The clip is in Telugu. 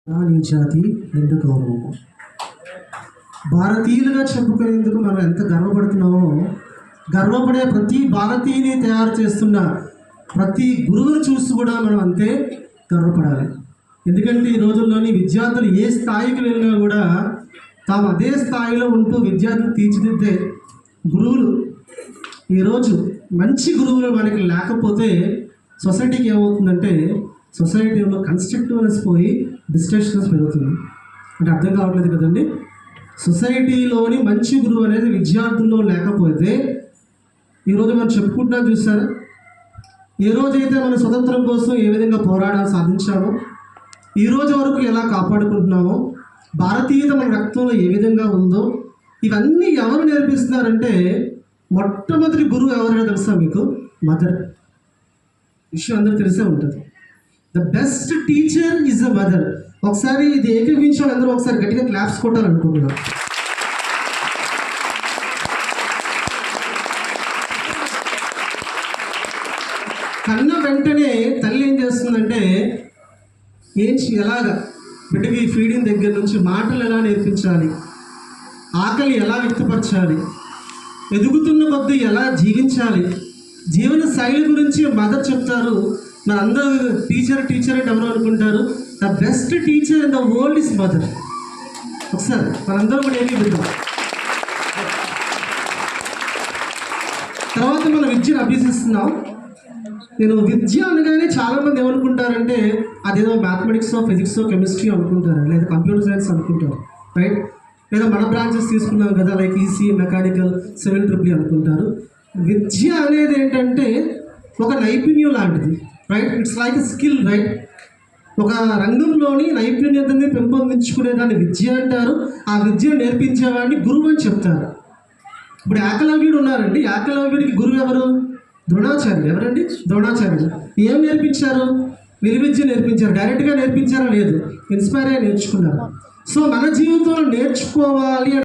నీ జాతి నిండు గౌరవము. భారతీయులుగా చెప్పుకునేందుకు మనం ఎంత గర్వపడుతున్నామో, గర్వపడే ప్రతి భారతీయుని తయారు చేస్తున్న ప్రతి గురువును చూసి కూడా మనం అంతే గర్వపడాలి. ఎందుకంటే ఈ రోజుల్లోని విద్యార్థులు ఏ స్థాయికి వెళ్ళినా కూడా తాము అదే స్థాయిలో ఉంటూ విద్యార్థులు తీర్చిదిద్దే గురువులు ఈరోజు మంచి గురువులు మనకి లేకపోతే సొసైటీకి ఏమవుతుందంటే సొసైటీలో కన్స్ట్రక్టివ్నెస్ పోయి డిస్ట్రక్షన్స్ పెరుగుతుంది. అంటే అర్థం కావట్లేదు కదండి. సొసైటీలోని మంచి గురువు అనేది విద్యార్థుల్లో లేకపోతే ఈరోజు మనం చెప్పుకుంటున్నాం చూసారా, ఏ రోజైతే మన స్వతంత్రం కోసం ఏ విధంగా పోరాడాలు సాధించామో, ఈ రోజు వరకు ఎలా కాపాడుకుంటున్నామో, భారతీయత మన రక్తంలో ఏ విధంగా ఉందో, ఇవన్నీ ఎవరు నేర్పిస్తున్నారంటే మొట్టమొదటి గురువు ఎవరైనా తెలుసా మీకు? మదర్. విషయం అందరూ తెలిసే ఉంటుంది. The best teacher is a mother. ఒకసారి ఇది ఏకీవించాలి, అందరూ ఒకసారి గట్టిగా క్లాప్స్ కొట్టాలనుకుంటున్నాను. కన్న వెంటనే తల్లి ఏం చేస్తుందంటే ఎలాగా బిడ్డకి ఫీడింగ్ దగ్గర నుంచి మాటలు ఎలా నేర్పించాలి, ఆకలి ఎలా వ్యక్తపరచాలి, ఎదుగుతున్న కొద్దీ ఎలా జీవించాలి, జీవన శైలి గురించి మదర్ చెప్తారు. మరి అందరూ టీచర్ అంటే ఎవరు అనుకుంటారు? The best teacher in the world is mother. ఒకసారి మనందరం కూడా ఏమీ విద్దాం. తర్వాత మనం విద్యను అభ్యసిస్తున్నాం. నేను విద్య అనగానే చాలామంది ఏమనుకుంటారంటే అదేదో మ్యాథమెటిక్స్, ఫిజిక్స్, కెమిస్ట్రీ అనుకుంటారు, లేదా కంప్యూటర్ సైన్స్ అనుకుంటారు, రైట్? లేదా మన బ్రాంచెస్ తీసుకున్నాం కదా, like EC, mechanical, civil, triple అనుకుంటారు. విద్య అనేది ఏంటంటే ఒక నైపుణ్యం లాంటిది, right? It's like a skill, right? ఒక రంగంలోని నైపుణ్యతని పెంపొందించుకునేదాన్ని విద్య అంటారు. ఆ విద్య నేర్పించేవాడిని గురువు అని చెప్తారు. ఇప్పుడు ఏకలవ్యుడు ఉన్నారండి, ఏకలవ్యుడికి గురువు ఎవరు? ద్రోణాచార్యుడు. ఎవరండి? ద్రోణాచార్యుడు. ఏం నేర్పించారు? విలువిద్య నేర్పించారు. డైరెక్ట్గా నేర్పించారా? లేదు, ఇన్స్పైర్ అయ్యి నేర్చుకున్నారు. సో మన జీవితంలో నేర్చుకోవాలి